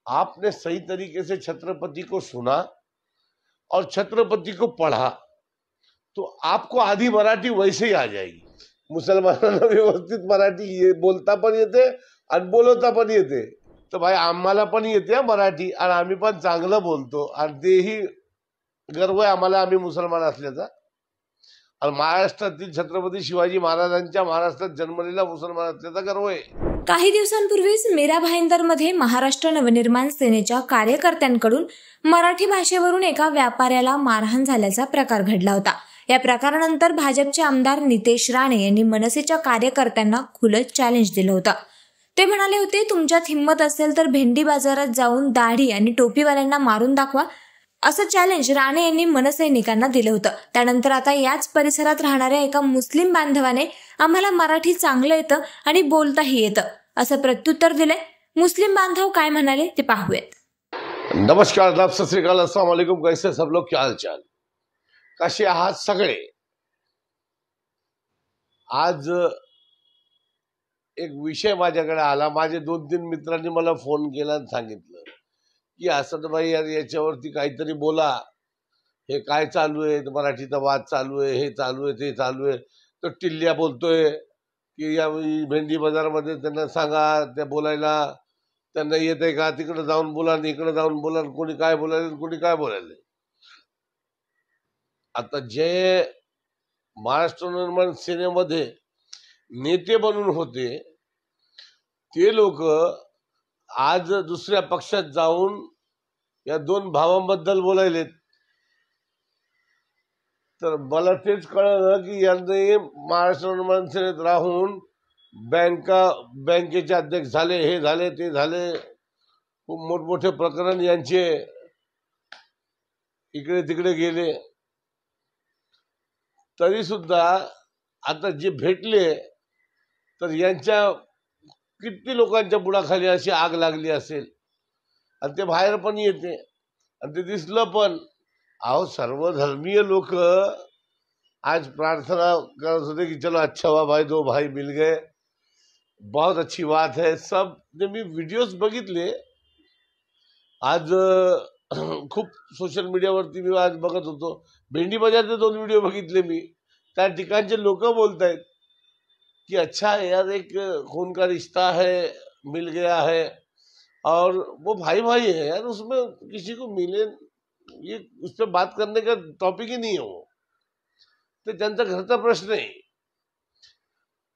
आपने सही तरीके से छत्रपति को सुना और छत्रपति को पढ़ा तो आपको आधी मराठी वैसे ही आ जाएगी. मुसलमानांना व्यवस्थित मराठी बोलता पण येते आणि बोलवता पण येते. तर भाई आम्हाला पण येते मराठी आणि आम्ही पण चांगलं बोलतो आणि तेही गर्व आहे आम्हाला आम्ही मुसलमान असल्याचा. आणि महाराष्ट्रातील छत्रपती शिवाजी महाराजांच्या महाराष्ट्रात जन्मलेला मुसलमान असल्याचा गर्व आहे. काही दिवसांपूर्वीच मीरा भाईंदरमध्ये महाराष्ट्र नवनिर्माण सेनेच्या कार्यकर्त्यांकडून मराठी भाषेवरून एका व्यापाऱ्याला मारहाण झाल्याचा प्रकार घडला होता. या प्रकारानंतर भाजपचे आमदार नितेश राणे यांनी मनसेच्या कार्यकर्त्यांना खुलं चॅलेंज दिलं होतं. ते म्हणाले होते, तुमच्यात हिंमत असेल तर भेंडी बाजारात जाऊन दाढी आणि टोपीवाल्यांना मारून दाखवा, असं चॅलेंज राणे यांनी मनसैनिकांना दिलं होतं. त्यानंतर आता याच परिसरात राहणाऱ्या एका मुस्लिम बांधवाने आम्हाला मराठी चांगलं येतं आणि बोलताही येतं असं प्रत्युत्तर दिलंय. मुस्लिम बांधव काय म्हणाले ते पाहूयात. नमस्कार, आदाब, सत श्री अकाल, अस्सलाम वालेकुम. कैसे सब लोग, क्या हालचाल, कसे आहात सगळे. आज एक विषय माझ्याकडे आला. माझे 2-3 मित्रांनी मला फोन केला आणि सांगितलं की असं भाई यार याच्यावरती काहीतरी बोला, हे काय चालू आहे, मराठीचा वाद चालू आहे, हे चालू आहे, ते चालू आहे. तो टिल्ल्या बोलतोय की या भेंडी बाजारमध्ये त्यांना सांगा, त्या बोलायला त्यांना येत आहे का, तिकडे जाऊन बोला, इकडे जाऊन बोला, कोणी काय बोलायला कोणी काय बोलायला. आता जे महाराष्ट्र निर्माण सेनेमध्ये नेते बनून होते ते लोक आज दुसऱ्या पक्षात जाऊन या 2 भावांबद्दल बोलायलेत. तर मला तेच कळलं की यांनी महाराष्ट्र निर्माण सेनेत राहून बँकेचे अध्यक्ष झाले, हे झाले, ते झाले, खूप मोठमोठे प्रकरण यांचे इकडे तिकडे गेले. तरी सुद्धा आता जे भेटले तर यांच्या किती लोकांच्या बुडाखाली अशी आग लागली असेल आणि ते बाहेर पण येते आणि ते दिसलं पण. अहो, सर्वधर्मीय लोक आज प्रार्थना करत होते की चलो अच्छा हुआ भाई, 2 भाई मिल गए, बहुत अच्छी बात है सब. मी व्हिडिओज बघितले आज, खूप सोशल मीडियावरती मी आज बघत होतो. भेंडी बाजारचे 2 व्हिडिओ बघितले मी. त्या ठिकाणचे लोक बोलतायत कि अच्छा यार, एक खून का रिश्ता है, मिल गया है और वो भाई भाई है यार, उसमें किसी को मिले, ये उस पर बात करने का टॉपिक ही नहीं है. वो तो त्यांचा घरचा प्रश्न आहे.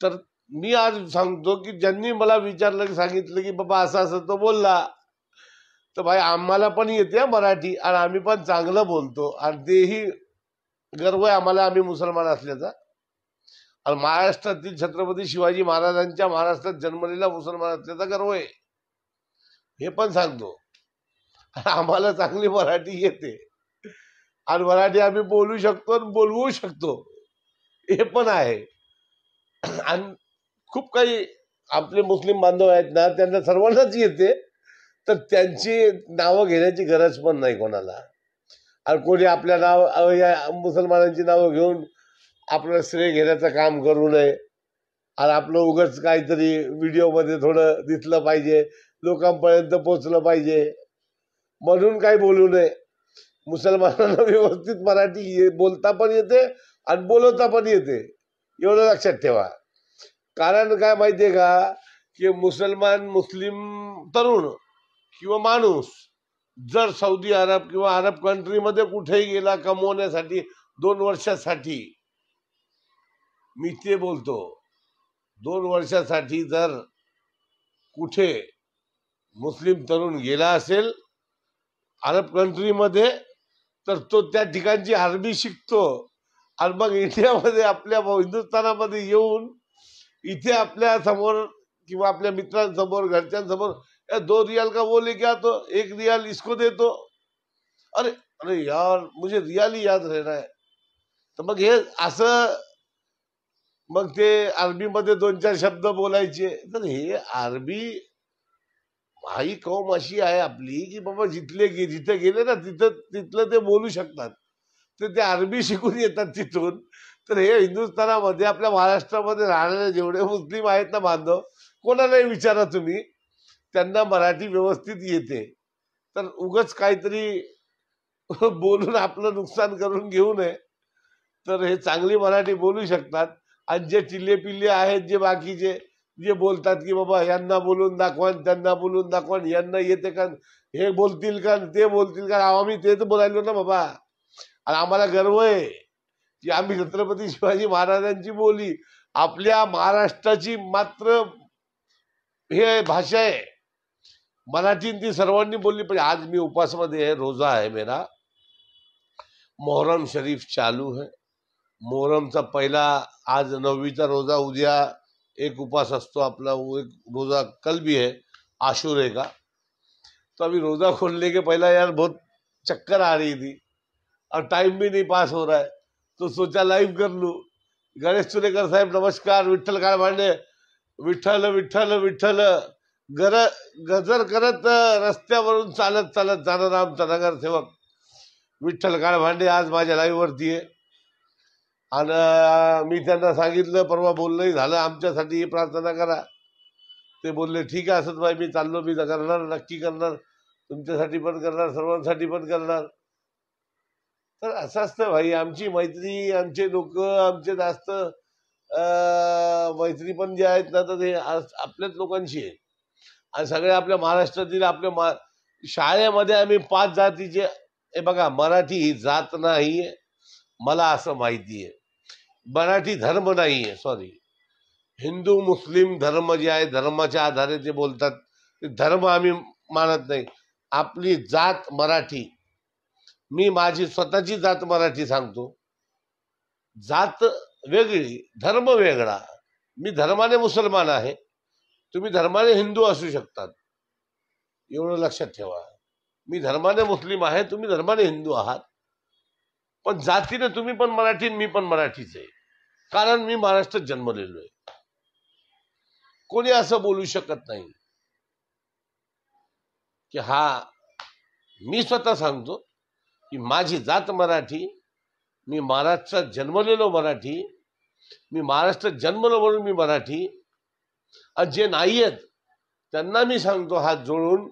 तर मी आज सांगतो की ज्यांनी मला विचारलं की सांगितलं की बाबा असं असं तो बोलला, तर भाई आम्हाला पण येते मराठी आणि आम्ही पण चांगलं बोलतो आणि तेही गर्व आहे आम्हाला आम्ही मुसलमान असल्याचा. आणि महाराष्ट्रातील छत्रपती शिवाजी महाराजांच्या महाराष्ट्रात जन्मलेला मुसलमान असल्याचा गर्व आहे, हे पण सांगतो. आम्हाला चांगली मराठी येते आणि मराठी आम्ही बोलू शकतो आणि बोलवू शकतो, हे पण आहे. आणि खूप काही आपले मुस्लिम बांधव आहेत ना, त्यांना सर्वांनाच येते, तर त्यांची नावं घेण्याची गरज पण नाही कोणाला. आणि कोणी आपल्या नाव या मुसलमानांची नावं घेऊन आपलं श्रेय घेण्याचं काम करू नये. आणि आपलं उगाच काहीतरी व्हिडिओमध्ये थोडं दिसलं पाहिजे, लोकांपर्यंत पोचलं पाहिजे म्हणून काही बोलू नये. मुसलमानांना व्यवस्थित मराठी बोलता पण येते आणि बोलवता पण येते, एवढं लक्षात ठेवा. कारण काय माहितीये का की मुस्लिम तरुण किंवा माणूस जर सौदी अरब किंवा अरब कंट्रीमध्ये कुठेही गेला कमवण्यासाठी 2 वर्षासाठी, मी ते बोलतो 2 वर्षासाठी जर कुठे मुस्लिम तरुण गेला असेल अरब कंट्रीमध्ये, तर तो त्या ठिकाणची अरबी शिकतो आणि मग इंडियामध्ये आपल्या हिंदुस्थानामध्ये येऊन इथे आपल्या समोर किंवा आपल्या मित्रांसमोर घरच्यांसमोर 2 रियाल का वो लेके आता, 1 रियाल इसको दे तो, अरे अरे यार मुझे रियाल ही याद रहना है. तर मग हे असं, मग ते अरबीमध्ये 2-4 शब्द बोलायचे. तर हे अरबी ही कौम अशी आहे आपली की बाबा जिथे गेले ना तिथलं ते बोलू शकतात, तर ते अरबी शिकून येतात तिथून. तर हे हिंदुस्थानामध्ये आपल्या महाराष्ट्रामध्ये राहणारे जेवढे मुस्लिम आहेत ना बांधव, कोणालाही विचारा तुम्ही, त्यांना मराठी व्यवस्थित येते, तर उगाच काहीतरी बोलून आपलं नुकसान करून घेऊ नये. तर हे चांगली मराठी बोलू शकतात. आणि जे टिल्ले पिल्ले आहेत, जे बाकीचे जे बोलतात की बाबा यांना बोलून दाखवा, त्यांना बोलून दाखवा, यांना येते का, हे बोलतील का, ते बोलतील का, आम्ही ते तर बोलायलो ना बाबा. आणि आम्हाला गर्व आहे की आम्ही छत्रपती शिवाजी महाराजांची बोली, आपल्या महाराष्ट्राची मात्र हे भाषा आहे मराठी, ती सर्वांनी बोलली पाहिजे. आज मी उपासमध्ये आहे, रोजा आहे मेरा, मोहरम शरीफ चालू है. मोहरमचा पहिला, आज 9वीचा रोजा, उद्या एक उपास असतो आपला, वो एक रोजा कल भी है आशूरे का. तो अभी रोजा खोलने के पहला यार बहुत चक्कर आ रही थी और टाइम भी नहीं पास हो रहा है, तो सोचा लाइव कर लूं. गणेश चुरेकर साहेब नमस्कार. विठ्ठल काळभांडे, विठ्ठल विठ्ठल विठ्ठल गजर करत रस्त्यावरून चालत चालत जाणारा आमचा नगरसेवक विठ्ठल काळभांडे आज माझ्या लाईव्ह वरती आहे. आणि मी त्यांना सांगितलं, परवा बोलणंही झालं, आमच्यासाठी प्रार्थना करा. ते बोलले ठीक आहे असंच भाई, मी चाललो, मी करणार, नक्की करणार, तुमच्यासाठी पण करणार, सर्वांसाठी पण करणार. तर असं असतं भाई, आमची मैत्री, आमचे लोक, आमचे जास्त मैत्री पण जे आहेत ना, तर ते आपल्याच लोकांची आहे. आणि सगळे आपल्या महाराष्ट्रातील, आपल्या शाळेमध्ये आम्ही 5 जातीचे, हे बघा, मराठी ही जात नाहीये, मला असं माहिती आहे. मराठी धर्म नाहीये, सॉरी, हिंदू मुस्लिम धर्म जे आहे, धर्माच्या आधारे ते बोलतात, ते धर्म आम्ही मानत नाही. आपली जात मराठी. मी माझी स्वतःची जात मराठी सांगतो. जात वेगळी, धर्म वेगळा. मी धर्माने मुसलमान आहे, तुम्ही धर्माने हिंदू असू शकतात, एवढं लक्षात ठेवा. मी धर्माने मुस्लिम आहे, तुम्ही धर्माने हिंदू आहात, पण जातीने तुम्ही पण मराठी, मी पण मराठीच आहे, कारण मी महाराष्ट्रात जन्मलेलो आहे. कोणी असं बोलू शकत नाही की हा, मी स्वतः सांगतो की माझी जात मराठी, मी महाराष्ट्रात जन्मलेलो मराठी, मी महाराष्ट्रात जन्मलो म्हणून मी मराठी. आणि जे नाही आहेत त्यांना मी सांगतो हात जोडून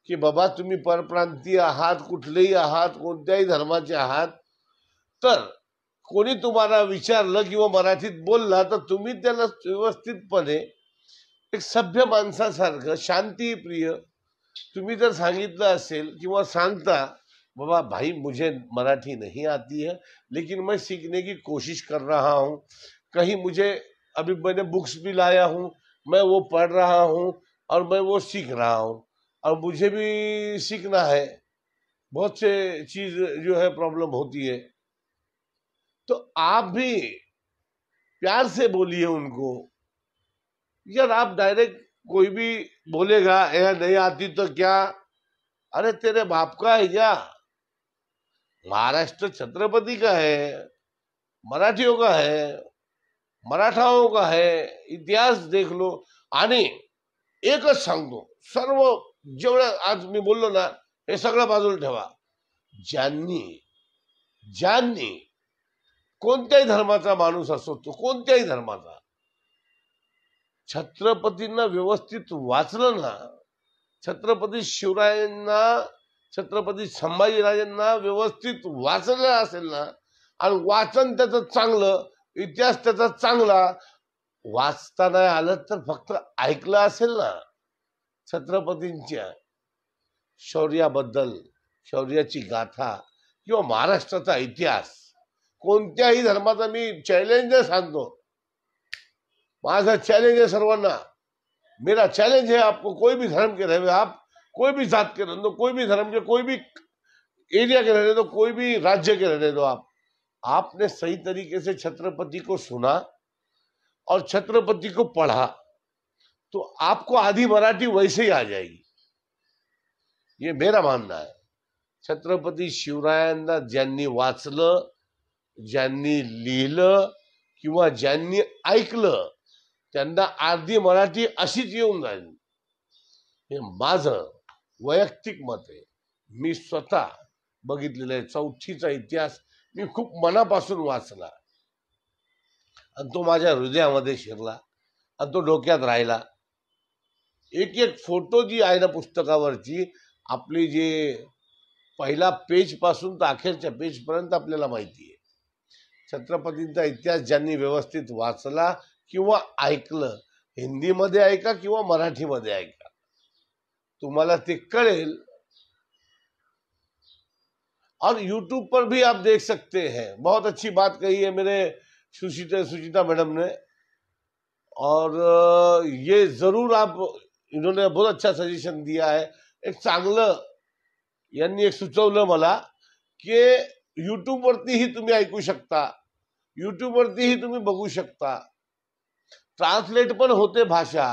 की बाबा, तुम्ही परप्रांतीय आहात, कुठलेही आहात, कोणत्याही धर्माचे आहात, तर कोणी तुम्हाला विचारलं किंवा मराठीत बोलला, तर तुम्ही त्याला व्यवस्थितपणे एक सभ्य माणसासारखं, शांतिप्रिय तुम्ही जर सांगितलं असेल किंवा सांगता, बाबा भाई मुझे मराठी नहीं आती है, लेकिन मैं सीखने की कोशिश कर रहा हूँ, कहीं मुझे, अभी मैंने बुक्स भी लाया हूँ, मैं वो पढ़ रहा हूँ और मैं वो सीख रहा हूँ, और मुझे भी सीखना है, बहुत से चीज जो है प्रॉब्लम होती है, तो आप भी प्यार से बोलिए उनको. यार आप डायरेक्ट कोई भी बोलेगा यह नहीं आती तो क्या, अरे तेरे बाप का है क्या? महाराष्ट्र छत्रपति का है, मराठियों का है, मराठाओं का है, इतिहास देख लो. आणि एकच सांगतो, सर्व जेवढं आज मी बोललो ना, हे सगळं बाजूला ठेवा. ज्यांनी कोणत्याही धर्माचा माणूस असो, तो कोणत्याही धर्माचा, छत्रपतींना व्यवस्थित वाचलं ना, छत्रपती शिवरायांना, छत्रपती संभाजीराजांना व्यवस्थित वाचलं असेल ना, आणि वाचन त्याचं चांगलं, इतिहास त्याचा चांगला, वाचता नाही आलं तर फक्त ऐकलं असेल ना छत्रपतींच्या शौर्याबद्दल, शौर्याची गाथा किंवा महाराष्ट्राचा इतिहास, कोणत्याही धर्माचा मी चॅलेंज सांगतो, माझा चैलेंज है सर्वांना, मेरा चैलेंज है आपको, कोई भी धर्म के रहे, आप कोई भी जात के रहने दो, कोई भी धर्म के, कोई भी एरिया के रहने दो, कोई भी राज्य के रहने दो, आपने सही तरीके से छत्रपति को सुना और छत्रपति को पढ़ा, तो आपको आधी मराठी वैसे ही आ जाएगी. ये मेरा मानना है. छत्रपती शिवरायांना ज्यांनी वाचलं, ज्यांनी लिहिलं किंवा ज्यांनी ऐकलं, त्यांना अर्धी मराठी अशीच येऊन जाईल. हे माझं वैयक्तिक मत आहे. मी स्वतः बघितलेला आहे. 4थीचा इतिहास मी खूप मनापासून वाचला आणि तो माझ्या हृदयामध्ये शिरला आणि तो डोक्यात राहिला. एक एक फोटो जी आहे ना पुस्तकावरची, आपली जे पहिला पेज पासून तर अखेरच्या पेज पर्यंत आपल्याला माहिती आहे. छत्रपतींचा इतिहास ज्यांनी व्यवस्थित वाचला किंवा ऐकलं, हिंदीमध्ये ऐका किंवा मराठीमध्ये ऐका, तुम्हाला ते कळेल. और यूट्यूब पर भी आप देख सकते हैं. बहुत अच्छी बात कही है मेरे सुचिता मैडम ने, और ये जरूर आप, इन्होंने बहुत अच्छा सजेशन दिया है. एक चांगलं यांनी एक सुचवलं मला की यूट्यूब वरतीही तुम्ही ऐकू शकता, यूट्यूब वरतीही तुम्ही बघू शकता. ट्रान्सलेट पण होते भाषा.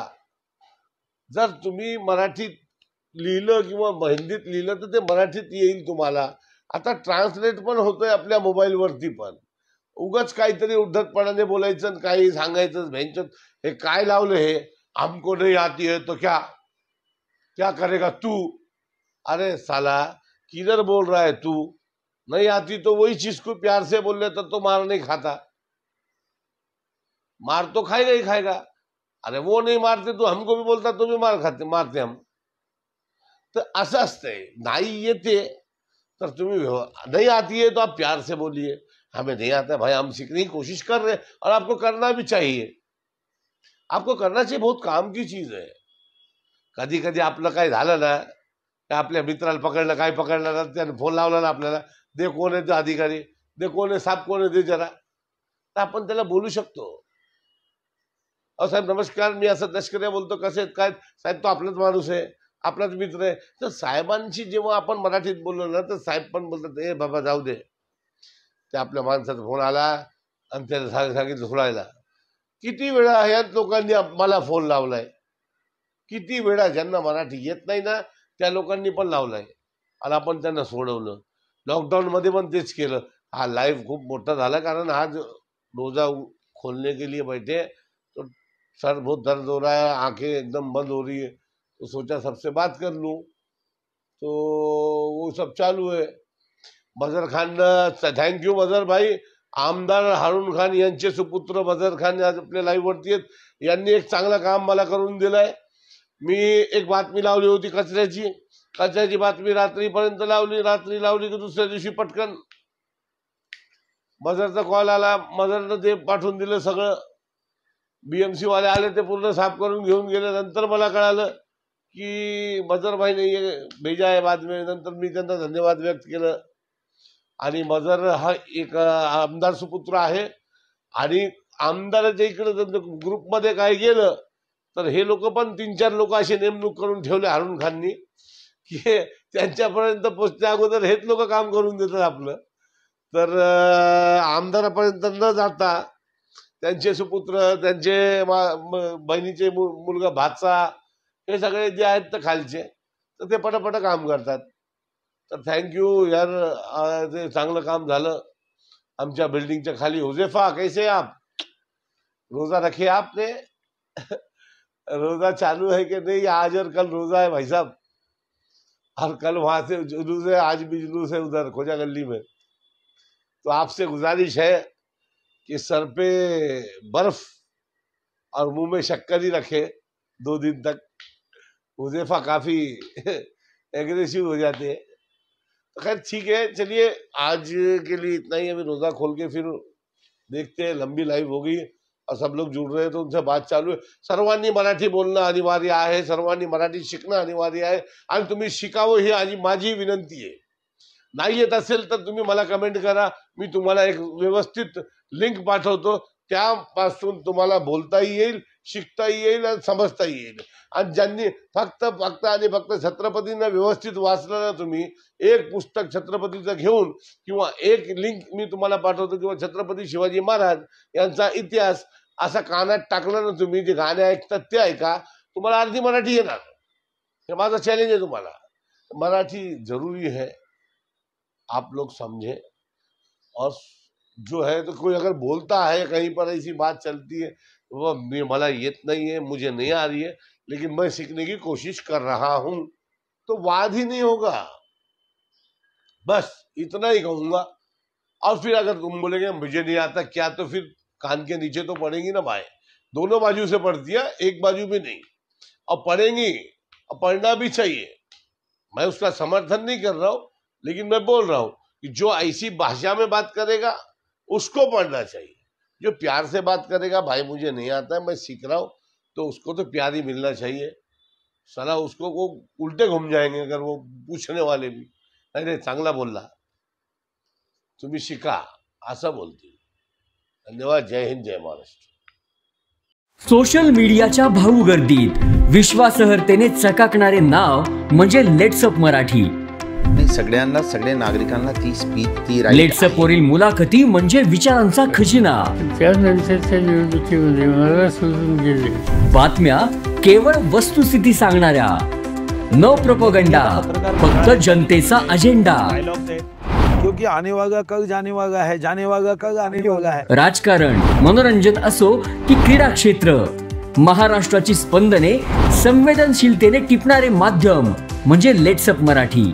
जर तुम्ही मराठीत लिहिलं किंवा हिंदीत लिहिलं तर ते मराठीत येईल तुम्हाला. आता ट्रान्सलेट पण होतंय आपल्या मोबाईलवरती पण. उगाच काहीतरी उद्धटपणाने बोलायचं आणि काही सांगायचं, भ्यांचं हे काय लावलं, हे हमको नहीं आती है तो क्या क्या करेगा तू. अरे साला किधर बोल रहा है तू. नहीं आती तो वही चीज को प्यार से बोल लेता तो मार नहीं खाता. मार तो खाएगा ही खाएगा. अरे वो नहीं मारते तो हमको भी बोलता तो भी मारते हम. तर असं असतंय. नाही येते तर तुम्ही, नहीं आती है तो आप प्यार से बोलिए, हमें नहीं आता भाई, हम सीखने की कोशिश कर रहे हैं और आपको करना भी चाहिए. आपको करना चाहिए, बहुत काम की चीज है. कधी कधी आपलं काय झालं ना, आपल्या मित्राला पकडलं, काय पकडलं ना, त्याने फोन लावला ना आपल्याला, दे कोण आहे तो अधिकारी, दे कोण आहे, साप कोण आहे, दे जरा, तर आपण त्याला बोलू शकतो. अहो साहेब नमस्कार, मी असं लष्करी बोलतो, कसे आहेत काय साहेब, तो आपलाच माणूस आहे, आपलाच मित्र आहे. तर साहेबांशी जेव्हा आपण मराठीत बोललो ना, तर साहेब पण बोलतात, ए बाबा जाऊ दे, ते आपल्या माणसाचा फोन आला आणि त्याला सांगितलं सोडायला. किती वेळा ह्याच लोकांनी मला फोन लावलाय, किती वेळा. ज्यांना मराठी येत नाही ना त्या लोकांनी पण लावलाय आणि आपण त्यांना सोडवलं. लॉकडाऊन मध्ये पण तेच केलं. हा लाईव्ह खूप मोठा झाला, कारण आज रोजा खोलने के लिए बैठे तो सर बहुत दर्द हो रहा है, आंखें एकदम बंद हो रही है, तो सोचा सबसे बात कर लूं, तो वो सब चालू है. बजर खान, थँक्यू बजर भाई. आमदार हारून खान यांचे सुपुत्र बजर खान आज आपल्या लाईव्ह वरती आहेत. यांनी एक चांगलं काम मला करून दिलंय. मी एक बातमी लावली होती कचऱ्याची बातमी, रात्रीपर्यंत लावली की दुसऱ्या दिवशी पटकन बजरचा कॉल आला, बजरनं ते पाठवून दिलं सगळं. बीएमसी वाले आले, ते पूर्ण साफ करून घेऊन गेले. नंतर मला कळालं की बजर भाई ने भेजा आहे बाद में. नंतर मी त्यांना धन्यवाद व्यक्त केलं. आणि बजर हा एक आमदार सुपुत्र आहे, आणि आमदाराच्या इकडे ग्रुपमध्ये काय गेलं तर हे लोक पण 3-4 लोक असे नेमणूक करून ठेवले हारून खाननी, की त्यांच्यापर्यंत पोचल्या अगोदर हेच लोक काम करून देतात आपलं. तर आमदारापर्यंत न जाता त्यांचे सुपुत्र, त्यांचे बहिणीचे मुलगा भाचा, हे सगळे जे आहेत तर खालचे, तर ते पटापट काम करतात. तर थँक्यू यार, ते चांगलं काम झालं. आमच्या बिल्डिंगच्या खाली हुजेफा, कैसे आप, रोजा रखे आपने, रोजा चालू है कि नहीं, आज और कल रोजा है भाई साहब, और कल वहां से जुलूस है, आज भी जुलूस है उधर खोजा गली में. तो आपसे गुजारिश है कि सर पे बर्फ और मुंह में शक्कर ही रखे 2 दिन तक. हुजेफा काफी एग्रेसिव हो जाते हैं. तो खैर ठीक है, चलिए आज के लिए इतना ही. अभी रोजा खोल के फिर देखते हैं. लंबी लाइव होगी और सब लोग जुड़ रहे हैं, तो उनसे बात चालू है. सर्वांनी मराठी बोलणं अनिवार्य आहे, सर्वांनी मराठी शिकणं अनिवार्य आहे, आणि तुम्ही शिकावं ही माझी विनंती आहे. नाही येत असेल तर तुम्ही मला कमेंट करा, मी तुम्हाला एक व्यवस्थित लिंक पाठवतो, त्यापासून तुम्हाला बोलताही येईल, शिकताही येईल आणि समजताही येईल. आणि ज्यांनी फक्त छत्रपतींना व्यवस्थित वाचलं ना, तुम्ही एक पुस्तक छत्रपतीचं घेऊन किंवा एक लिंक मी तुम्हाला पाठवतो, किंवा छत्रपती शिवाजी महाराज यांचा इतिहास असा कानात टाकलं ना तुम्ही, जे गाणे ऐकतात ते ऐका, तुम्हाला अर्धी मराठी येणार. हे माझं चॅलेंज आहे तुम्हाला. मराठी जरूरी है, आप लोग समझे. और जो है तो कोई अगर बोलता है, कहीं पर ऐसी बात चलती है, वो मला येत नहीं है, मुझे नहीं आ रही है, लेकिन मैं सीखने की कोशिश कर रहा हूं, तो वाद ही नहीं होगा. बस इतना ही कहूंगा. और फिर अगर तुम बोलेंगे मुझे नहीं आता क्या, तो फिर कान के नीचे तो पड़ेगी ना भाई. दोनों बाजू से पड़ती है, एक बाजू में नहीं. और पढ़ेंगी और पढ़ना भी चाहिए। मैं उसका समर्थन नहीं कर रहा हूँ, लेकिन मैं बोल रहा हूँ कि जो ऐसी भाषा में बात करेगा उसको पढ़ना चाहिए। जो प्यार से बात करेगा, भाई मुझे नहीं आता है, मैं सीख रहा हूँ, तो उसको तो प्यार ही मिलना चाहिए। साला उसको वो उल्टे घूम जाएंगे अगर वो पूछने वाले भी, अरे चांगला बोलला, तुम्ही शिका, असं बोलतील। धन्यवाद। जय हिंद, जय महाराष्ट्र। सोशल मीडियाच्या भाऊ गर्दीत विश्वासार्हतेने चकाकणारे नाव म्हणजे लेट्सअप मराठी। सगळ्यांना, सगळ्या नागरिकांना ती स्पीच, ती राईट लेट्सअप वरील मुलाखती म्हणजे विचारांचा खजिना। त्यानंतरच्या निवडणुकीमध्ये मला सोडून गेले। बातम्या केवळ वस्तुस्थिती सांगणाऱ्या, न प्रोपगंडा, फक्त जनतेचा अजेंडा। क्योंकि आने वाला कल जाने वाला है, जाने वाला कल आने वाला है। राजकारण, मनोरंजन असो की क्रीडा क्षेत्र, महाराष्ट्राची स्पंदने संवेदनशीलतेने टिपणारे माध्यम म्हणजे लेट्सअप मराठी।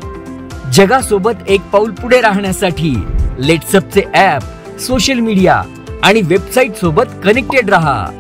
जगासोबत एक पाऊल पुढे राहण्यासाठी लेट्सअपचे ॲप, सोशल मीडिया आणि वेबसाईट सोबत कनेक्टेड रहा।